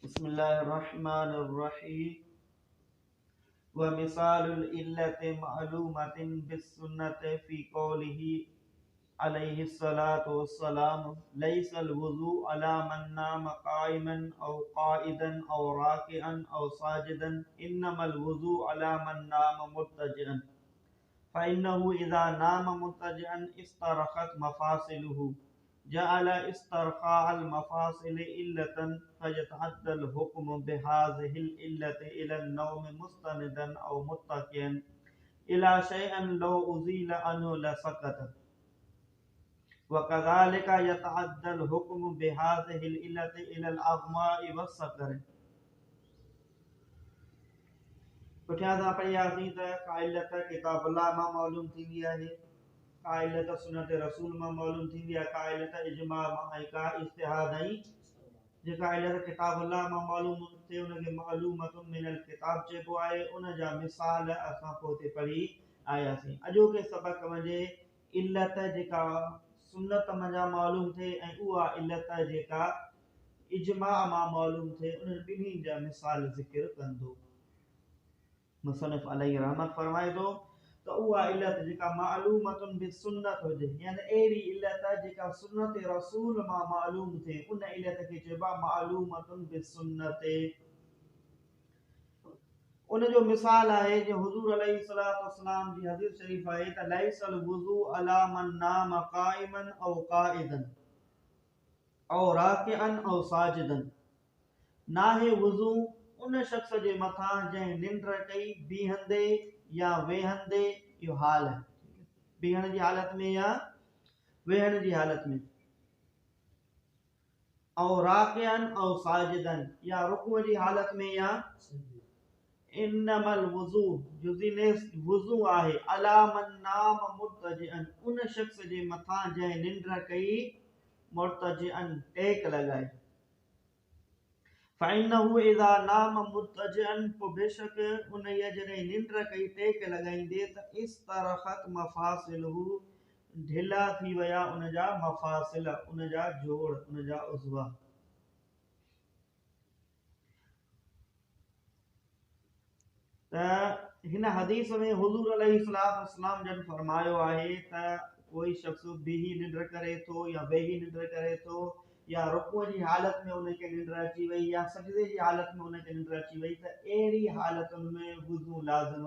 बिस्मिल्लाहिर्रहमानिर्रहीम। व मिसालुल इल्लति मअलूमतिन बिस्सुन्नति फी कौलिही अलैहि सलातु वस्सलाम लैसल वुज़ू अला मन नाम काइमन औ काइदन औ राकिअन औ साजिदन इन्नमल वुज़ू अला मन नाम मुत्तजिअन फ़इन्नहु इज़ा नाम मुत्तजिअन इस्तरख़त मफ़ासिलुहु जअल इस्तरख़ाअल मफ़ासिल इल्लतन फ़यतअद्दल हुक्म बिहाज़िहिल इल्लति इलन नौम मुस्तनिदन औ मुत्तकिअन इला शैअन लौ उज़ील अन्हु लसक़त वकज़ालिका यतअद्दल हुक्म बिहाज़िहिल इल्लति इलल अग़माइ वस्सक़र। पुठियां सां पढ़ियासीं त का इल्लत किताबुल्लाह मां मालूम थींदी आहे, का इल्लत सुन्नत रसूल मां मालूम थींदी आहे, का इल्लत इजमा मां ऐं का इज्तिहाद ऐं जेका इल्लत किताबुल्लाह मां मालूम थिए उनखे मालूमतुन मिनल किताब चइबो आहे। उन जा मिसाल असां पोइ पढ़ी आयासीं। अॼोके सबक़ में इल्लत जेका सुन्नत मंझां मालूम थिए ऐं उहा इल्लत जेका इजमा मां मालूम थिए उन्हनि ॿिन्ही जा मिसाल ज़िक्र कंदो। मुसन्निफ़ अलैहि रहमत फरमाए थो त उहा इल्लत जेका मालूमतुन बिसुन्नत हुजे, यानी अहिड़ी इल्लत जेका सुन्नत रसूल मां मालूम थिए, उन इल्लत खे चइबो आहे मालूमतुन बिसुन्नत। उन जो मिसाल आहे जो हुज़ूर अलैहि सलातो वस्सलाम जी हदीस शरीफ आहे त लैसल वुज़ू अला मन नाम काइमन औ काइदन औ राकिअन औ साजिदन। नाहे वुज़ू उन शख्स जे मथां जंहिं निंड कई बीहंदे या वेहंदे, इहो हाल है, बीहण जी हालत में या वेहण जी हालत में, और राकिअन और साजिदन, या रुकू जी हालत में या इन्नमल वुज़ू जुज़िने वुज़ू आहे अला मन नाम मुत्तजिअन, उन शख्स जे मथां जंहिं निंड कई मुत्तजिअन टेक लगाए। फ़इन्नहु इज़ा नाम मुत्तजिअन, पोइ बेशक उन जॾहिं निंड कई टेक लॻाईंदे त इस्तरख़त मफ़ासिलहु ढिला थी विया उन जा मफ़ासिल, उन जा जोड़, उन जा उज़वा। त हिन हदीस में हुज़ूर अलैहि सलातो वस्सलाम जन फरमायो आहे त कोई शख्स बीही निंड करे थो या वेही निंड करे थो या रुकूअ जी हालत में उनखे निंड अची वई या सजदे जी हालत में उनखे निंड अची वई, त अहिड़ी हालतुनि में वुज़ू लाज़िम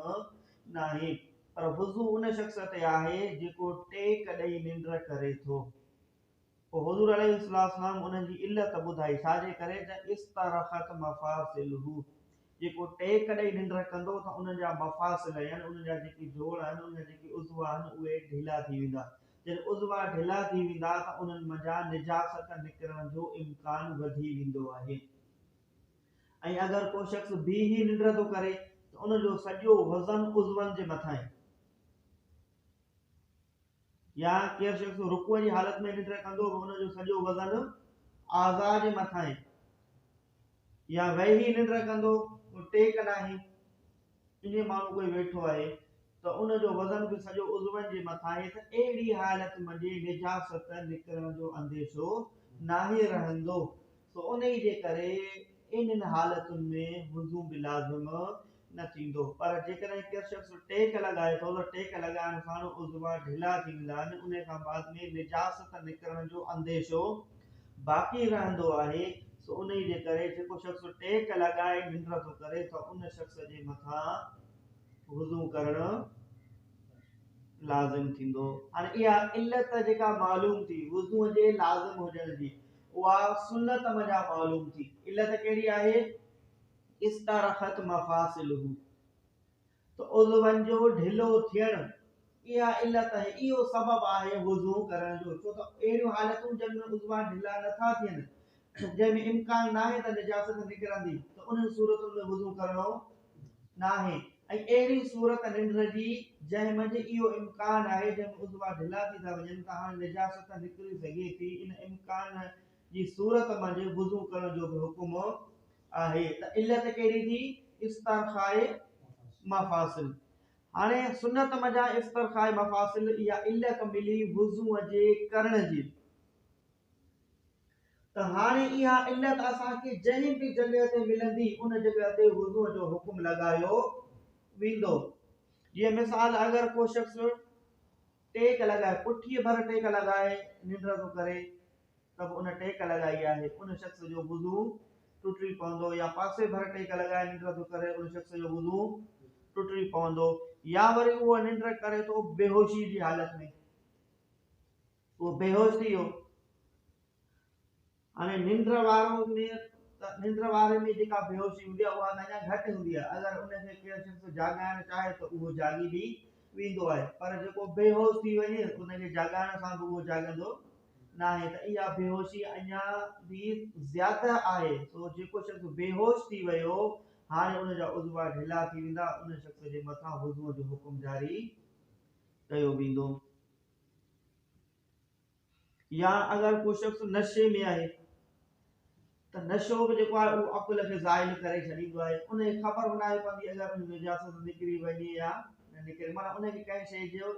नाहे, पर वुज़ू उन शख्स ते आहे जेको टेक ॾेई निंड करे थो। पोइ हुज़ूर अलैहि सलातो वस्सलाम उन जी इल्लत ॿुधाई, छाजे करे त इस्तरख़त मफ़ासिलहु, जेको टेक ॾेई निंड कंदो त उन जा मफ़ासिल यानी उन जा जेके जोड़ आहिनि, उन जा जेके उज़वा आहिनि उहे ढिला थी वेंदा। जॾहिं उज़वा ढिला थी वेंदा त उन्हनि मंझां निजासत निकिरण जो इम्कान वधी वेंदो आहे। ऐं अगरि को शख़्स बीही निंड थो करे त उन जो सॼो वज़न उज़वनि जे मथां आहे, या केरु शख़्स रुकूअ जी हालत में निंड कंदो उन जो सॼो वज़न आज़ा जे मथां आहे, या वेही निंड कंदो टेक नाहे, इन माण्हू कोई वेठो आहे त उन जो वज़न बि सॼो उज़वनि जे मथां आहे, त अहिड़ी हालत में निजासत निकिरण जो अंदेशो नाहे रहंदो। तो उन जे करे इन्हनि हालतुनि में वुज़ू बि लाज़िम न थींदो। पर जेकॾहिं केरु शख़्स टेक लॻाए थो त टेक लॻाइण सां उज़वा ढिला थी वेंदा आहिनि, उन खां बाद में निजासत निकिरण जो अंदेशो बाक़ी रहंदो आहे। सो उन जे करे जेको शख़्स टेक लॻाए निंड थो करे त उन शख़्स जे मथां वुज़ू करणु लाज़िम थींदो। हाणे इहा इल्लत जेका मालूम थी वुज़ूअ जे लाज़िम हुजण जी, उहा सुन्नत मंझां मालूम थी। इल्लत कहिड़ी आहे? इस्तरख़त मफ़ासिलहु, त उज़वनि जो ढिलो थियणु, इहा इल्लत आहे, इहो सबबु आहे वुज़ू करण जो। छो त अहिड़ियूं हालतूं जंहिं में उज़वा ढिला नथा थियनि, जंहिंमें इम्कान नाहे त निजासत निकिरंदी, त उन सूरतुनि में वुज़ू करणो नाहे। ऐं अहिड़ी सूरत निंड जी जंहिं मंझि इहो इम्कान आहे, जंहिंमें उज़वा ढिला थी था वञनि त हाणे निजासत निकिरी सघे थी, इन इम्कान जी सूरत मंझि वुज़ू करण जो बि हुकुम आहे। त इल्लत कहिड़ी थी? इस्तरख़ाए मफ़ासिल। हाणे सुन्नत मंझां इस्तरख़ाए मफ़ासिल इहा इल्लत मिली वुज़ूअ जे करण जी। त हाणे इहा इल्लत असांखे जंहिं बि जॻह ते मिलंदी उन जॻह ते वुज़ू जो हुकुम लॻायो वेंदो। जीअं मिसाल अगरि को शख़्स टेक लगाए पुठीअ भर टेक लगाए निंड थो करे त उन टेक लगाई आहे उन शख़्स जो वुज़ू टुटी पवंदो, या पासे भर टेक लगाए निंड थो करे उन शख़्स जो वुज़ू टुटी पवंदो। या वरी उहो निंड करे तो बेहोशी जी हालत में, वो बेहोश थी वियो। हाणे निंड वारो में निंड वारे में जेका बेहोशी हूंदी आहे उहा अञा घटि हूंदी आहे। अगरि उनखे केरु शख़्स जाॻाइण चाहे त उहो जाॻी बि वेंदो आहे, पर जेको बेहोश थी वञे उनखे जाॻाइण सां बि उहो जाॻंदो न आहे। त इहा बेहोशी अञा बि ज़्यादा आहे। सो जेको शख़्स बेहोश थी वियो हाणे उनजा उज़वा ढिला थी वेंदा, उन शख़्स जे मथां वुज़ूअ जो हुकुम जारी कयो वेंदो। या अगरि को शख़्स नशे में आहे त नशो बि जेको आहे उहो अकुल खे ज़ाइल करे छॾींदो आहे। उनखे ख़बर बि नाहे पवंदी अगरि उन निजासत निकिरी वञे या न निकिरे, माना उनखे कंहिं शइ जो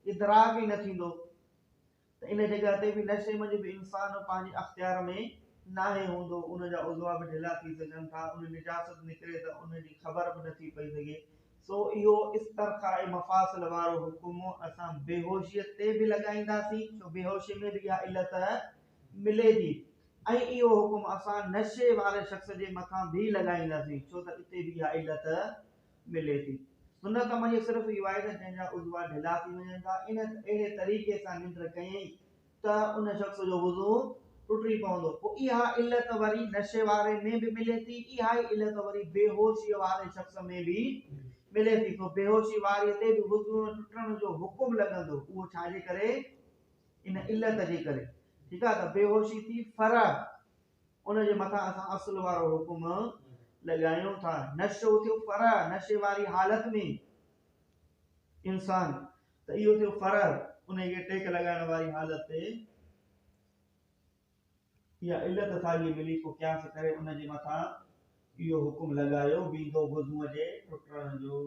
इदराक ई न थींदो। त इन जॻह ते बि नशे में बि इंसान पंहिंजे अख़्तियार में नाहे हूंदो, उनजा उज़वा बि ढिला थी सघनि था, उन निजासत निकिरे त उनजी ख़बर बि नथी पई सघे। सो इहो इस्तरखा मफ़ासिल वारो हुकुम असां बेहोशीअ ते बि लॻाईंदासीं, छो बेहोशी में बि इहा इल्लत मिले थी। ऐं इहो हुकुम असां नशे वारे शख़्स जे मथां बि लॻाईंदासीं, छो त इते बि इहा इल्लत मिले थी। सुनत मञे सिर्फ़ु इहो आहे त जंहिंजा उज़वा ढिला थी वञनि था, इन अहिड़े तरीक़े सां निंड कयईं त उन शख़्स जो वुज़ू टुटी पवंदो। पोइ इहा इल्लत वरी नशे वारे में बि मिले थी, इहा ई इल्लत वरी बेहोशी वारे शख़्स में बि मिले थी। तो बेहोशी वारे ते बि वुज़ू टुटण जो हुकुम लॻंदो, उहो छाजे करे? इन इल्लत जे करे। ठीकु आहे, त बेहोशी थी फर्क़, उनजे मथां असां असुल वारो हुकुम लॻायूं था। नशो थियो फर्क़, नशे वारी हालत में इंसान, त इहो थियो फर्क़, उनखे टेक लॻाइण वारी हालत ते इहा इल्लत साॻी मिली, पोइ क़यास करे उनजे मथां इहो हुकुम लॻायो वेंदो वुज़ूअ जे टुटण जो।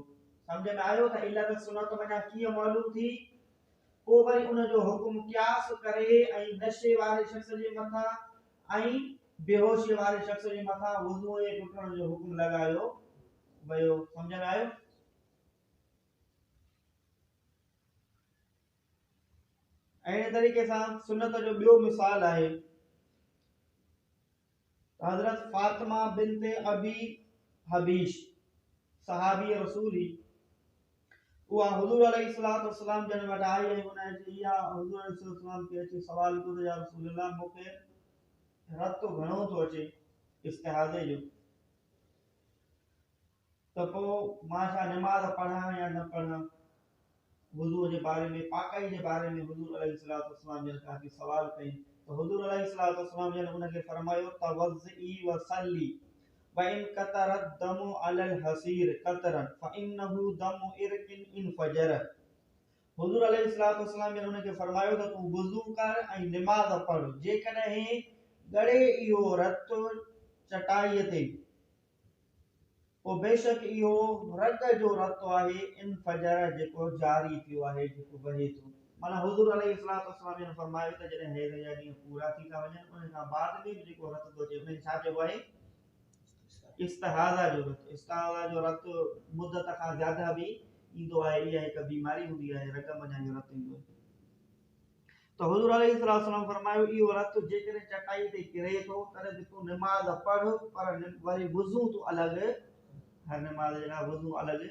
सम्झ में आयो त इल्लत सुनत मञा कीअं मालूम थी? पोइ वरी उनजो हुकुम क़यास करे ऐं नशे वारे शख़्स जे मथां ऐं बेहोशी वारे शख़्स जे मथां वुज़ूअ जे टुटण जो हुकुम लॻायो वियो। सम्झ में आयो? अहिड़े तरीक़े सां सुनत जो ॿियो मिसाल आहे, हज़रत फातिमा बिन्त अबी हबीश सहाबी रसूल ही, उहा हुज़ूर अलैहिस्सलातु वस्सलाम जन वटि आई ऐं उन इहा हुज़ूर अलैहिस्सलाम खे अची सवाल कयो त या रसूल अल्लाह मूंखे रत घणो थो अचे इस्तिहाज़े जो, त पोइ मां छा नमाज़ पढ़ां या न पढ़ां? वुज़ूअ जे बारे में, पाकाई जे बारे में हुज़ूर अलैहिस्सलातु वस्सलाम जन खां सवाल कई। तो हुज़ूर अलैहिस्सलातु वस्सलाम जन उनखे फरमायो तवज़्ज़ई वसल्ली व इन कतरत दमु अलल हसीर कतरन फइन्नहु दमु इरकिन इन फजर। हुज़ूर अलैहिस्सलातु वस्सलाम जन उनखे फरमायो त तूं वुज़ू कर ऐं नमाज़ पढ़, जेकॾहिं गड़े इहो रत चटाईअ ते, पोइ बेशक इहो रग जो रत आहे, इन फजर जेको जारी थियो आहे, जेको वहे थो। माना हुज़ूर अलैहिस्सलातु वस्सलाम जन फरमायो त जॾहिं हैज़ जा ॾींहं पूरा थी था वञनि, उन खां बाद में बि जेको रत थो अचे उनखे छा चइबो आहे? इस्तिहाज़ा जो रत। इस्तिहाज़ा जो रत मुद्दत खां ज़्यादा बि ईंदो आहे, इहा हिकु बीमारी हूंदी आहे, रग मञा जो रत ईंदो आहे। तो हुज़ूर अलैहिस्सलातु वस्सलाम फरमायो इहो रत जेकॾहिं चटाई ते किरे थो तॾहिं तूं नमाज़ पढ़, पर वरी वुज़ू तूं अलॻि हर नमाज़ जे लाइ वुज़ू अलॻि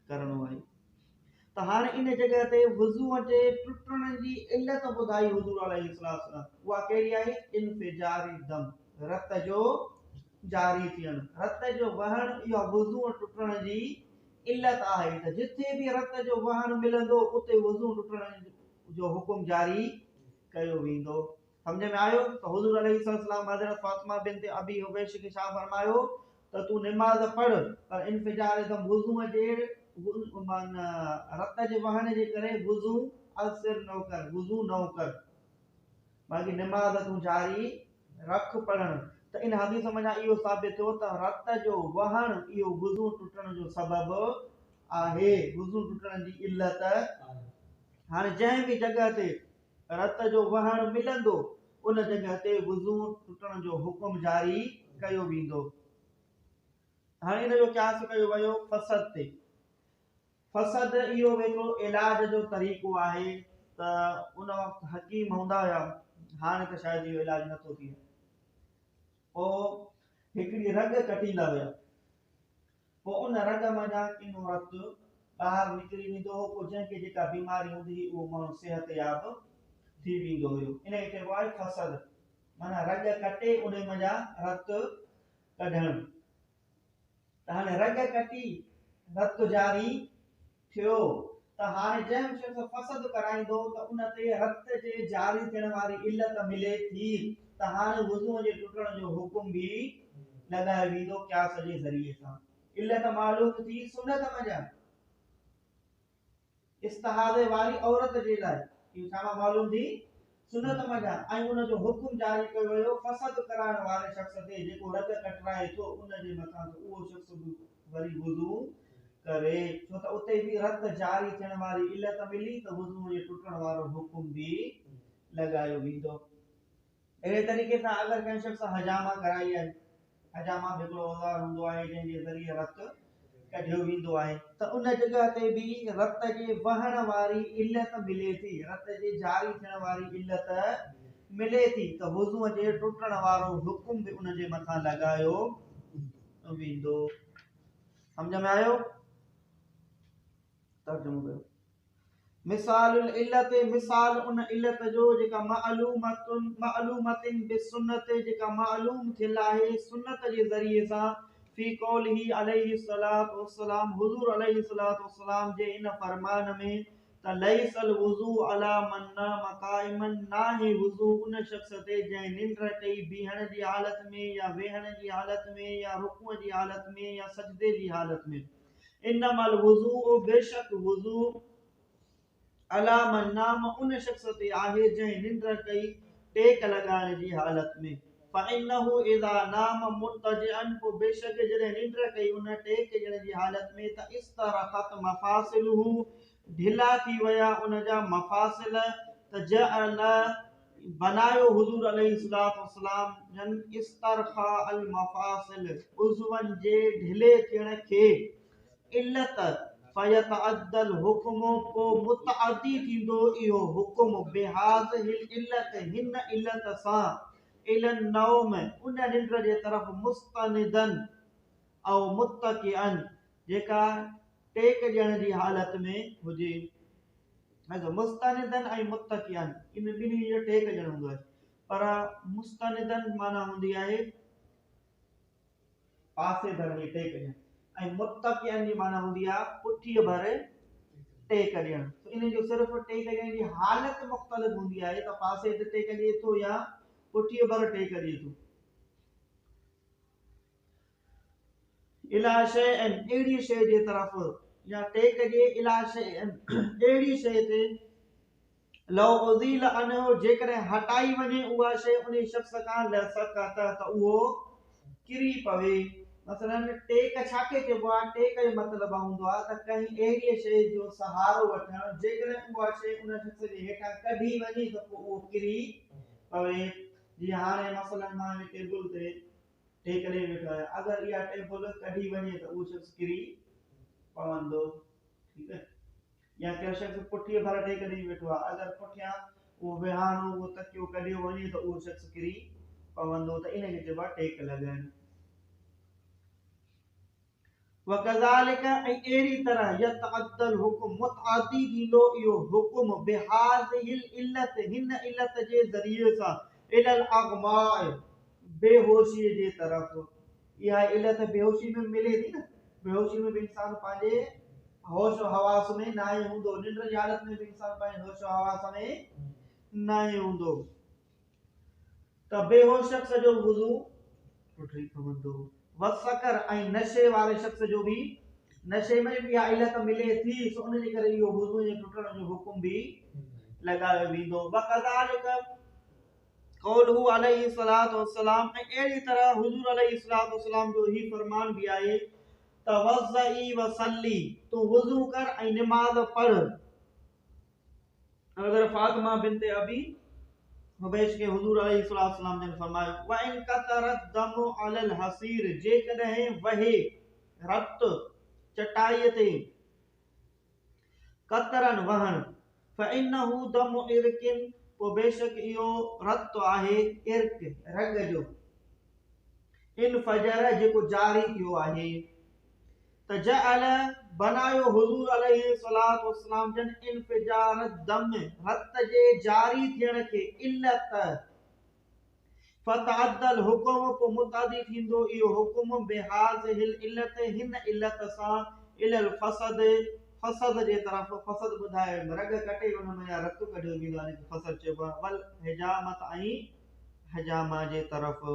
करणो आहे। त हाणे इन जॻह ते वुज़ूअ जे टुटण जी इल्लत ॿुधाई हुज़ूर अलैहिस्सलातु वस्सलाम, उहा कहिड़ी आहे? इन्फिजारी दम, रत जो जारी थियणु, रत जो वहण, इहा वुज़ूअ टुटण जी इल्लत आहे। त जिथे बि रत जो वहण मिलंदो उते वुज़ू टुटण जो हुकुम जारी कयो वेंदो। सम्झ में आयो? त हुज़ूर अलैहिस्सलातु वस्सलाम हज़रत फातिमा बिन्त अबी हुबैश खे छा फरमायो त तूं नमाज़ पढ़, पर इन्फिजार दम वुज़ूअ जे रत जे वहण जे करे वुज़ू असर न कर, वुज़ू न कर, बाक़ी नमाज़ तूं जारी रख पढ़ण। त इन हदीस मञा इहो साबित थियो त रत जो वहण इहो वुज़ू टुटण जो सबबु आहे, वुज़ू टुटण जी इल्लत। हाणे जंहिं बि जॻह ते रत जो वहण मिलंदो उन जगह ते वुज़ू टुटण जो हुकुम जारी कयो वेंदो। हाणे इन जो क़यास कयो वियो फसद ते। फसद इहो वेठो इलाज जो तरीक़ो आहे त उन वक़्तु हकीम हूंदा हुया, हाणे त शायदि इहो इलाज नथो थिए। पोइ हिकिड़ी रग कटींदा हुया, पोइ उन रग मां किनो रतु ॿाहिरि निकिरी वेंदो हो, पोइ जंहिंखे जेका बीमारी हूंदी हुई उहो माण्हू सिहत याब थी वेंदो हुयो। इन खे चइबो आहे फसद, माना रग कटे उन मां रतु कढणु। त हाणे रग कटी रतु जारी थियो, त हाणे जंहिं शख़्स फसद कराईंदो त उन ते रत जे जारी थियण वारी इल्लत मिले थी, त हाणे वुज़ूअ जे टुटण जो हुकुम बि लॻायो वेंदो क़यास जे ज़रिए सां। इल्लत मालूम थी सुन्नत मंझि इस्तिहादे वारी औरत जे लाइ, इहो छा मालूम थी सुन्नत मंझि, ऐं उन जो हुकुम जारी कयो वियो फसद कराइण वारे शख़्स ते, जेको रग कटराए थो उन जे मथां उहो शख़्स बि वरी वुज़ू करे, छो त उते बि रत जारी थियण वारी इल्लत मिली त वुज़ू जे टुटण वारो हुकुम बि लॻायो वेंदो। अहिड़े तरीक़े सां अगरि कंहिं शख़्स हजामा कराई आहे, हजामा बि हिकिड़ो औज़ार हूंदो आहे जंहिंजे ज़रिए रत कढियो वेंदो आहे, त उन जगह ते बि रत जे वहण वारी इल्लत मिले थी, रत जे जारी थियण वारी इल्लत मिले थी, त वुज़ूअ जे टुटण वारो हुकुम बि उन जे मथां लॻायो वेंदो। सम्झ में आयो? तर्जुमो कयो। मिसालुल इल्लत, मिसाल उन इल्लत जो जेका मालूमतिन बिसुन्नत, जेका मालूम थियल आहे सुन्नत जे ज़रिए सां, फी कौलिही अलैहि सलातु वस्सलाम, हुज़ूर अलैहि सलातु वस्सलाम जे इन फरमान में, त लैसल वुज़ू अला मन नाम क़ाइमन, ना ही वुज़ू उन शख़्स ते जंहिं निंड कई बीहण जी हालत में या वेहण जी हालत में या रुकूअ जी हालत में या सजदे जी हालत में। इन्नमल वुज़ू, बेशक वुज़ू, अला मन नाम उन शख़्स ते आहे जंहिं निंड कई टेक लॻाइण जी हालत में। फ़इन्नहु इज़ा नाम मुत्तजिअन, पोइ बेशक जॾहिं निंड कई उन टेक ॾियण जी हालत में, त इस्तरख़त मफ़ासिलुहु, ढिला थी विया उन जा मफ़ासिल, त जअल बनायो हुज़ूर अलैहिस्सलातु वस्सलाम जन इस्तरखा अल मफ़ासिल, उज़वन जे ढिले थियण खे इल्लत, फयतअद्दल हुक्म, को मुतअद्दी थींदो इहो हुक्म, बिहाज़िहिल इल्लत, हिन इल्लत सां, इलन नौम, उन निंड जे तरफ़, मुस्तनिदन औ मुत्तकिअन, जेका टेक ॾियण जी हालत में हुजे। मुस्तनिदन ऐं मुत्तकिअन, इन ॿिन्ही जो टेक ॾियणो हूंदो आहे, पर मुस्तनिदन माना हूंदी आहे पासे धरणी टेक ॾियण, ऐं मुत्तकिअन जी माना हूंदी आहे पुठीअ भर टेक ॾियण। इन जो सिर्फ़ टेक ॾियण जी हालत मुख़्तलिफ़ हूंदी आहे, त पासे ते टेक ॾिए थो या पुठीअ भर टेक ॾिए थो। इला शैअन, अहिड़ी शइ जे तरफ़, या टेक ॾिए इला शैअन, अहिड़ी शइ ते, लौ उज़ील अनहु, जेकॾहिं हटाई वञे उहा शइ उन शख़्स खां, लसक़त, त उहो किरी पवे। मसलन टेक छाखे चइबो आहे? टेक जो मतिलबु हूंदो आहे त कंहिं अहिड़ी शइ जो सहारो वठणु, जेकॾहिं उहा शइ उन शख़्स जे हेठां कढी वञे त पोइ उहो किरी पवे। जीअं हाणे मसलन मां टेबल ते टेक ॾेई वेठो आहियां, अगरि इहा टेबल कढी वञे त उहो शख़्स किरी पवंदो, ठीकु आहे। या को शख़्स पुठीअ भर टेक ॾेई वेठो आहे, अगरि पुठियां उहो विहाणो उहो तकियो कढियो वञे त उहो शख़्स किरी पवंदो, त इन खे चइबो आहे टेक लॻाइण। वकज़ालिक, ऐं अहिड़ी तरह, यतअद्दल हुक्म, मुतअद्दी थींदो इहो हुक्म, बिहाज़िहिल इल्लत, हिन इल्लत जे ज़रिए सां, इलल अग़माए, बेहोशीअ जे तरफ़। इहा इल्लत बेहोशी में मिले थी न, बेहोशी में भी इंसान पंहिंजे होश हवास में ना ही हूंदो, निंड जी हालत में भी इंसान पंहिंजे होश हवास में ना ही हूंदो, त बेहोश शख़्स जो वुज़ू टुटी पवंदो। वसकर, ऐं नशे वारे शख़्स जो भी, नशे में भी इहा इल्लत मिले थी, सो उन जे करे इहो वुज़ू जे टुटण जो हुकुम भी लॻायो वेंदो। वकज़ालिक क़ौलुहु अलैहि सलातु वस्सलाम, ऐं अहिड़ी तरह हुज़ूर अलैहि सलातु वस्सलाम जो ही फरमान भी आहे, तवज़्ज़ई वसल्ली, तू वुज़ू कर ऐं निमाज़ पढ़। अगर फातिमा बिन्ते अबी मुबैश के हुजूर अलैहिस्सलाम सलाम ने फरमायो व इन कतरत दमु अलल हसीर जे कदे वहे रत चटाई ते कतरन वहन फइन्नहु दमु इरकिन को बेशक इयो रत आहे इर्क रग जो इन फजर जेको जारी थियो आहे तजअल बनायो हुजूर अलैहिस्सलातु वस्सलाम जन इनफिजार दम रत जे जारी थियण के इल्लत फतअद्दल हुकुम को मुतादी थींदो इहो हुकुम बेहाज हिल इल्लत हिन इल्लत सा इलल फसद फसद जे तरफ फसद बुधाए रग कटे उन में रत कढियो वेंदो आहे फसद चइबो आहे वल हिजामत ऐं हजामा जे तरफ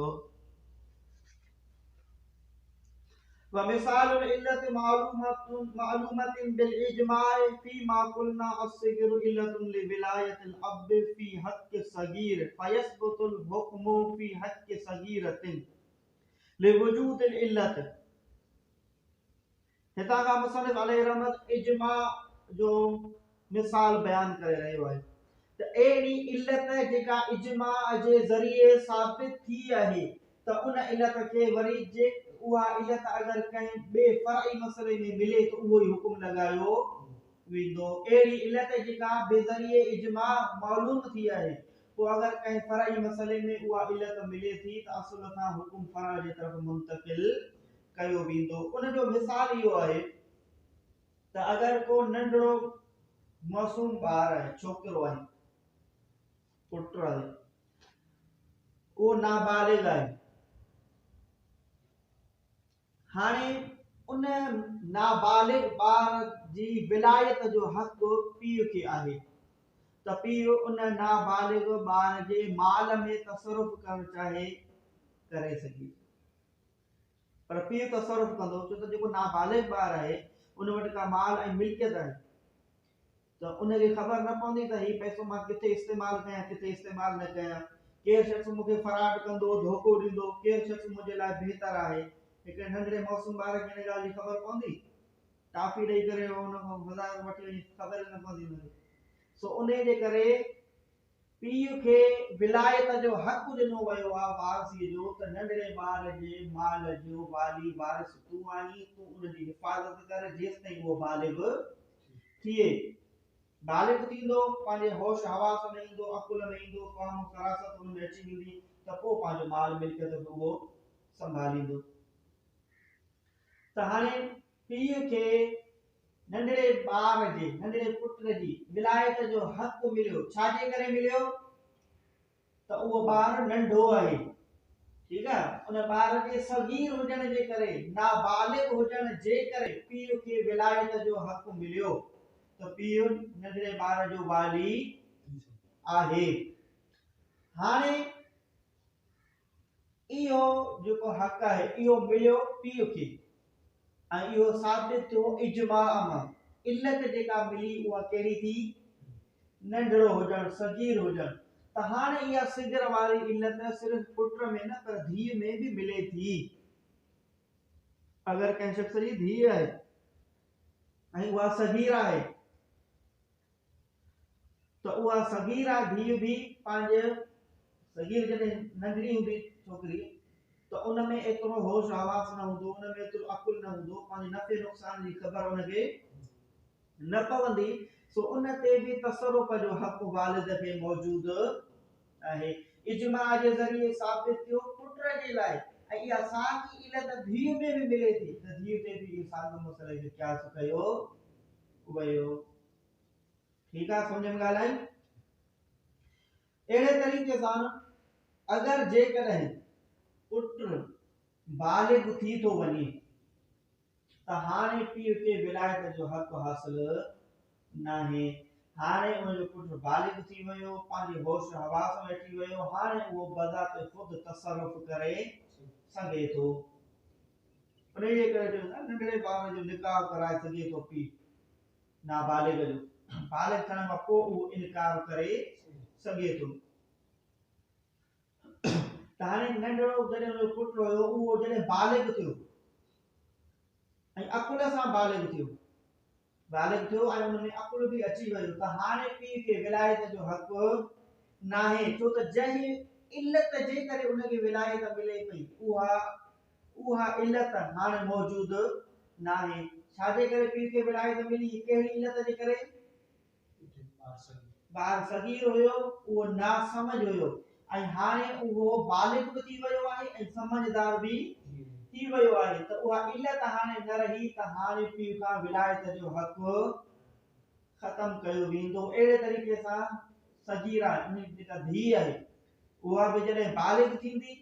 ومثال العلة معلومة بالإجماع فيما قلنا الصغر علة لولاية الأب في حق الصغير فيثبت الحكم في حق صغيرة لوجود العلة हितां खां मुसन्निफ अलैहि रहमत इजमा जो मिसाल बयान करे रहियो आहे त अहिड़ी इल्लत जेका इजमा जे ज़रिए साबित थी आहे त उन इल्लत खे वरी जे उहा इल्लत अगर कंहिं ॿिए फ़र्ई मसइले में मिले त उहो ई हुकुम लॻायो वेंदो अहिड़ी इल्लत जेका बेज़रिए इजमा मालूम थी आहे पोइ अगर कंहिं फ़र्ई मसइले में उहा इल्लत मिले थी त असुल खां हुकुम फ़र्अ जे तरफ़ मुंतक़िल कयो वेंदो उन जो मिसाल इहो आहे त अगर को नंढड़ो मासूम ॿार आहे छोकिरो आहे पुट आहे उहो नाबालिग आहे हाणे उन नाबालिग ॿार जी विलायत जो हक़ पीउ खे आहे त पीउ उन नाबालिग ॿार जे माल में तसरुफ़ करणु चाहे करे सघे पर पीउ तसरुफ़ कंदो छो त जेको नाबालिग ॿार आहे उन वटि का माल ऐं मिल्कियत आहे त उनखे ख़बर न पवंदी त हीउ पैसो मां किथे इस्तेमालु कयां किथे इस्तेमालु न कयां केरु शख़्स मूंखे फराड कंदो धोखो ॾींदो केरु शख़्स मुंहिंजे लाइ बहितर आहे हिकिड़े नंढड़े मासूम ॿार खे हिन ॻाल्हि जी ख़बर पवंदी टाफी ॾेई करे हुन खां बाज़ारि वठी वञी ख़बर न पवंदी हुनखे सो उन जे करे पीउ खे विलायत जो हक़ ॾिनो वियो आहे वारसीअ जो त नंढड़े ॿार जे माल जो वाली वारिस तूं आहीं तूं उनजी हिफ़ाज़त कर जेसि ताईं उहो बालिग थिए बालिग थींदो पंहिंजे होश हवास में ईंदो अकुल में ईंदो क़ौम फ़रासत उन में अची वेंदी त पोइ पंहिंजो माल मिल्कियत बि उहो संभालींदो त हाणे पीउ खे नंढड़े ॿार जे नंढड़े पुट जी विलायत जो हक़ मिलियो छाजे करे मिलियो त उहो ॿार नंढो आहे ठीक है उन ॿार जे सगीर हुजण जे करे नाबालिग हुजण जे करे पीउ खे विलायत जो हक़ मिलियो त पीउ नंढड़े ॿार जो वाली आहे हाणे इहो जेको हक़ आहे इहो मिलियो पीउ खे ऐं इहो साबित थियो इजमा मां इल्लत जेका मिली उहा कहिड़ी थी नंढड़ो हुजण सगीर हुजण त हाणे इहा सिगर वारी इल्लत सिर्फ़ पुट में न पर धीउ में भी मिले थी अगर कंहिं शख़्स जी धीउ आहे ऐं उहा सगीर आहे त उहा सगीरा धीउ भी पंहिंजे सगीर जॾहिं नंढड़ी हूंदी छोकिरी तो उन में एतिरो होश हवास न हूंदो उन में एतिरो अकुल न हूंदो पंहिंजे नफ़े नुक़सान जी ख़बर उनखे न पवंदी सो उन ते भी तसरुफ़ जो हक़ वालिद खे मौजूद आहे इजमा जे ज़रिए साबित थियो पुट जे लाइ ऐं इहा साॻी इल्लत धीउ में भी मिले थी त धीउ ते भी साॻियो मसइले खे क़यास कयो वियो ठीकु आहे सम्झ में ॻाल्हि आई अहिड़े तरीक़े सां अगर जेकॾहिं पुट बालिग थी तो वञे त हाणे पीउ खे विलायत जो हक़ हासिल नाहे हाणे उनजो पुट बालिग थी वियो पंहिंजे होश हवास में अची वियो हाणे उहो बज़ात ख़ुदि तसरुफ़ करे सघे थो उन जे करे नंढड़े ॿार जो निकाह कराए सघे थो पीउ नाबालिग जो बालिग थियण खां पोइ उहो इनकार करे सघे थो त हाणे नंढड़ो जॾहिं उनजो पुट हुयो उहो जॾहिं बालिग थियो ऐं अकुल सां बालिग थियो ऐं उन में अकुल भी अची वियो त हाणे पीउ खे विलायत जो हक़ नाहे, छो त जंहिं इल्लत जे करे उनखे विलायत मिले पई उहा इल्लत हाणे मौजूद नाहे। छाजे करे पीउ खे विलायत मिली? कहिड़ी इल्लत जे करे? ॿार सगीर हुयो, उहो ना समझ हुयो, ऐं हाणे उहो बालिग बि थी वियो आहे ऐं समझदार बि थी वियो आहे, त उहा इल्लत हाणे न रही, त हाणे पीउ खां विलायत जो हक़ ख़त्म कयो वेंदो। अहिड़े तरीक़े सां सगीरा जेका धीउ आहे उहा बि जॾहिं बालिग थींदी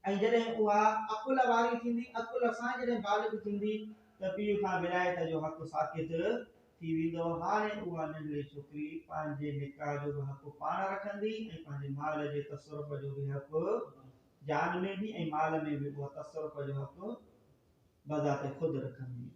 ऐं जॾहिं उहा अकुल वारी थींदी, अकुल सां जॾहिं बालिग थींदी, त पीउ खां विलायत जो हक़ साक़ित थी वेंदो। हाणे उहा नंढड़ी छोकिरी पंहिंजे निकाह जो बि हक़ पाण रखंदी ऐं पंहिंजे माल जे तसरुफ़ जो बि हक़, जान में भी ऐं माल में भी उहा तसरुफ़ जो हक़ बज़ाते खुद रखंदी।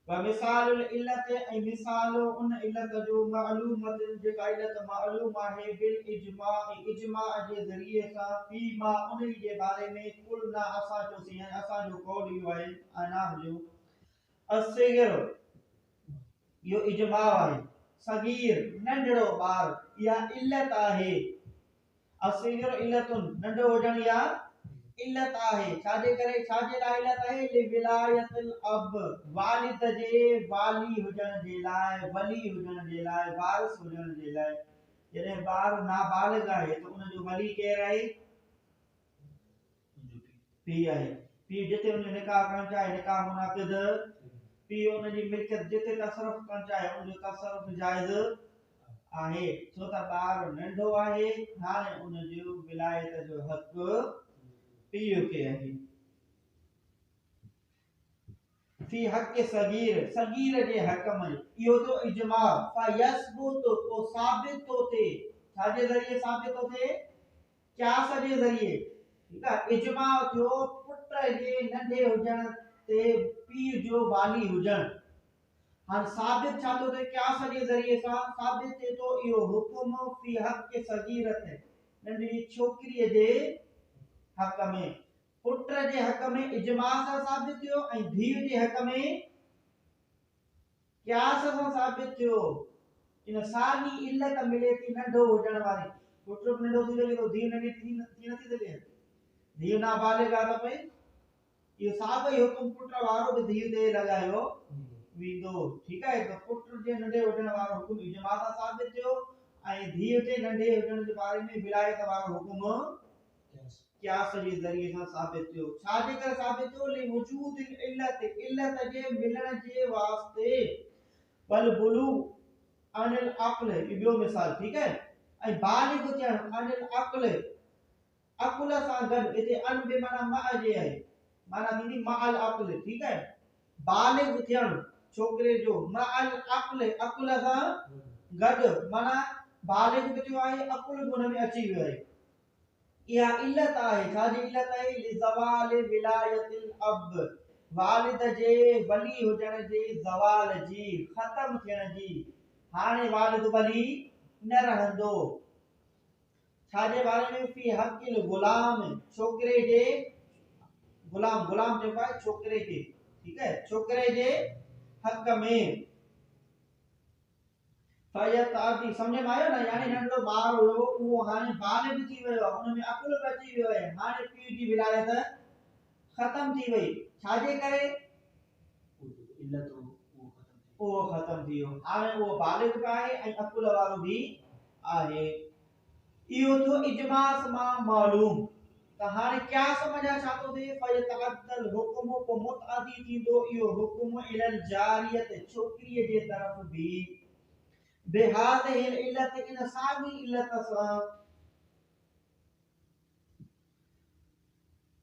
मिसाल इल्लत ऐं मिसाल उन इल्लत जो मालूमत जेका इल्लत मालूम आहे बिल इजमा इजमा जे ज़रिए सां फीमा उन जे बारे में कुल ना असां चोसी ऐं असां जो कौल इहो आहे अना जो असगिर यो इजमा आहे। सगीर नंढड़ो ॿार या इल्लत आहे। असगिर इल्लतुन नंढो हुजण या इल्लत आहे। छाजे करे? छाजे लाइ इल्लत आहे? लिविलायतुल अब वालिद जे वाली हुजण जे लाइ, वली हुजण जे लाइ, वारिस हुजण जे लाइ। जॾहिं ॿार नाबालिग आहे त उन जो वली केरु आहे? पीउ आहे। पीउ जिथे उन निकाह करणु चाहे निकाह मुनाक़िद, पीउ उन जी मिल्कियत जिथे तसरुफ़ करणु चाहे उन जो तसरुफ़ जाइज़ आहे, छो त ॿार नंढो आहे। हाणे उन जो विलायत जो हक़ पीउ खे आहे। फी हक़ सगीर सगीर जे हक़ में इहो तो इजमा फयस्बुत तो साबित तो थे। छाजे ज़रिए साबित तो थे? क़यास जे ज़रिए। ठीक है, इजमा थियो पुट जे नंढे हुजण ते पीउ जो वाली हुजण। हां साबित छा तो थे? क़यास जे ज़रिए सां साबित थे तो इहो हुक्म फी हक़ सगीरत नंढी छोकरी जे हक़ में। पुट जे हक़ में इजमा सां साबित थियो ऐं धीउ जे हक़ में क़यास सां साबित थियो। इन साॻी इल्लत मिले थी नंढो हुजण वारी। पुट बि नंढो थी सघे थो, धीउ नंढी थी नथी सघे। धीउ नाबालिग आहे त भई इहो साॻियो ई हुकुम पुट वारो बि धीउ ते लॻायो वेंदो। ठीक आहे, त पुट जे नंढे हुजण वारो हुकुम इजमा सां साबित थियो ऐं धीउ जे नंढे हुजण जे बारे में विलायत वारो हुकुम क़यास जे ज़रिए सां साबित थियो। छाजे करे साबित थियो? ले वजूद इल्लत इल्लत जे मिलण जे वास्ते। बल बुलू अनिल अक्ल ॿियो मिसाल। ठीक है, ऐं बालिग थियण अनिल अक्ल अकुल सां गॾु। हिते अन बि माना मा जे आहे, माना थींदी माल अक्ल। ठीक है, बालिग थियण छोकरे जो माल अक्ल अकुल सां गॾु माना बालिग बि थियो आहे, अकुल बि हुन में अची वियो आहे। इहा इल्लत आहे। छाजी इल्लत आहे? लिज़वाल विलायतिल अब वालिद जे वली हुजण जे ज़वाल जी, ख़त्म थियण जी। हाणे वालिद वली न रहंदो। छाजे बारे में? फी हक़िल गुलाम छोकरे जे गुलाम गुलाम जेको आहे छोकरे खे। ठीक है, छोकरे जे हक़ में। फयत आदि समझ में आयो ना? यानी नंढो ॿार हुयो उहो हाणे बालिग थी वियो आहे, हुन में अकुल अची वियो आहे। हाणे पीउ जी विलायत ख़त्म थी वई। छाजे करे? इल्लत उहो ख़त्म थी वियो। हाणे उहो बालिग बि आहे ऐं अकुल वारो बि आहे। इहो थियो इजमा मां मालूम। त हाणे क्या समझा छा तो थे? फयतअद्दल हुक्म को मुतअदी थींदो इहो हुक्म इलल जारियत छोकरी जे तरफ भी बेहाज़ इल्लत इन साॻी इल्लत सां।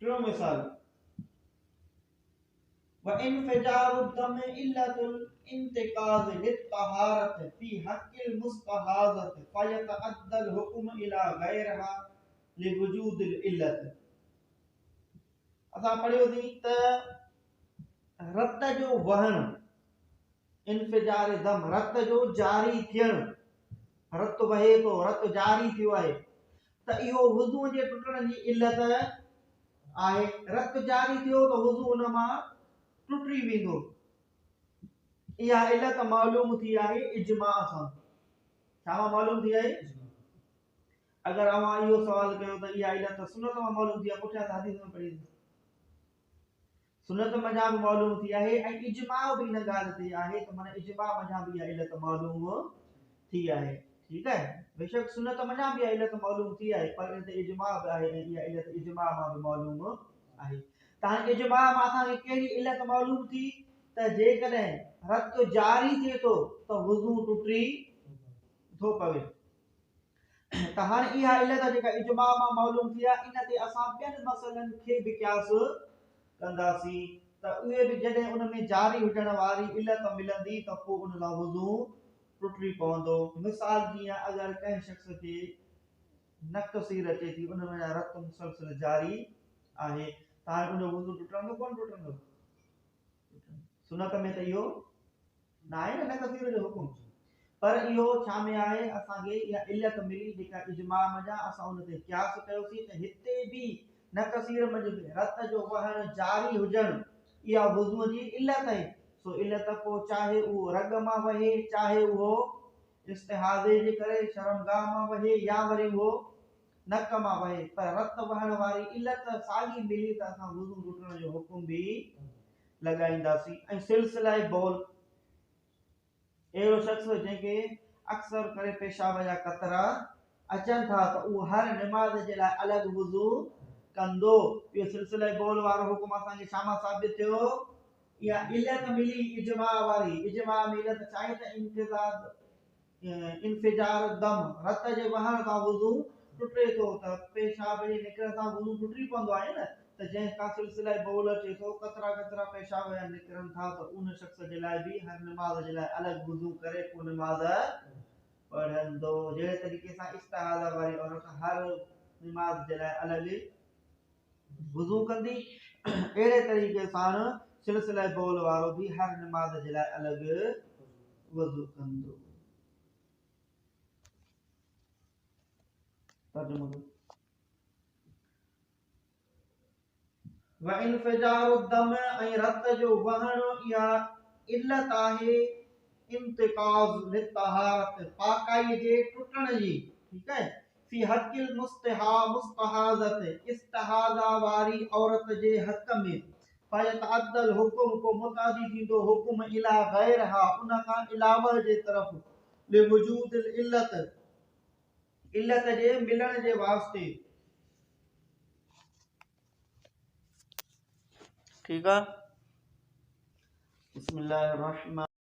टियों मिसाल व इनफिजार दम इल्लतुल इंतिकाज लितहारत फी हक़िल मुस्तहाज़त फयतअद्दल हुक्म इला गैरहा लिवजूदिल इल्लत। असां पढ़ियो थी त रत जो वहण, इनफिजार दम रत जो जारी थियण, रत वहे तो, रत जारी थियो आहे, त इहो वुज़ू जे टुटण जी इल्लत आहे। रत जारी थियो त वुज़ू उन मां टुटी वेंदो। इहा इल्लत मालूम थी आहे इजमा सां। छा मालूम थी आहे? अगर अवां इहो सवाल कयो त इहा इल्लत सुन्नत मां मालूम थी आहे, पुठियां हदीस में पढ़ी सुन्नत मञा भी मालूम थी आहे ऐं इजमा भी इन ॻाल्हि ते आहे त माना इजमा मञा भी इहा इल्लत मालूम थी आहे। ठीक है, बेशक सुन्नत मञा भी इल्लत मालूम थी आहे, पर इन ते इजमा भी आहे ऐं इहा इल्लत इजमा मां भी मालूम आहे। त हाणे इजमा मां असांखे कहिड़ी इल्लत मालूम थी त जेकॾहिं रत जारी थिए थो त वुज़ू टुटी थो पवे। त हाणे इहा इल्लत जेका इजमा मां मालूम थी आहे, इन ते असां ॿियनि मसइलनि खे बि क़यास कंदासीं त उहे भी जॾहिं उन में जारी हुजण वारी इल्लत मिलंदी त पोइ उन सां वुज़ू टुटी पवंदो। मिसाल जीअं अगर कंहिं शख्स खे नक़सीर अचे थी, उन में रत मुसलसल जारी आहे, त हाणे उन वुज़ू टुटंदो कोन टुटंदो? सुन्नत में त इहो न आहे न नक़सीर जो हुकुम, पर इहो छा में आहे, असांखे इहा इल्लत मिली जेका इजमा मञा, असां उन ते क़यास कयोसीं त हिते भी नक़सीर में रत जो वहण जारी हुजण इहा वुज़ू जी इल्लत आहे। सो इल्लत पोइ चाहे उहो रग मां वहे, चाहे उहो इस्तिहाज़े जे करे शर्मगाह मां वहे, या वरी उहो नक मां वहे, पर रत वहण वारी इल्लत साॻी मिली त असां वुज़ू टुटण जो हुकुम भी लगाईंदासीं। ऐं सिलसिला बौल, अहिड़ो शख्स जंहिंखे अक्सर करे पेशाब जा कतरा अचनि था त उहो हर निमाज़ जे लाइ अलॻि वुज़ू कंदो। इहो सिलसिला बौल वारो हुकुम असांखे छा मां साबित थियो? इहा इल्लत मिली इजमा वारी। इजमा में इल्लत छा आहे त इंफिजार दम, रत जे वहण सां वुज़ू टुटे थो, त पेशाब जे निकिरण सां वुज़ू टुटी पवंदो आहे न। त जंहिंखां सिलसिला बौल अचे थो, कतरा कतरा पेशाब जा निकिरनि था, त उन शख्स जे लाइ भी हर निमाज़ जे लाइ अलॻि वुज़ू करे पोइ निमाज़ पढ़ंदो। जहिड़े तरीक़े सां इस्तिहाज़ा वारी औरत हर निमाज़ जे लाइ अलॻि वुज़ू कंदी, अहिड़े तरीक़े सां सिलसिला बौल वारो भी हर निमाज़ जे लाइ अलॻि वुज़ू कंदो। तर्जुमो व इंफिजारु दम, ऐं रत जो वहण इहा इल्लत आहे इंतिकाज़ लितहारत, पाकाई जे टुटण जी। ठीक है, फी हक़िल मुस्तहाज़त, इस्तिहाज़ा वारी औरत जे हक़ में, फयतअद्दल हुकुम, को मुतादी थींदो हुकुम इला गैरहा, उन खां अलावा जे तरफ़, लिवजूदिल इल्लत, इल्लत जे मिलण जे वास्ते। ठीक है, बिस्मिल्लाहिर्रहमानिर्रहीम।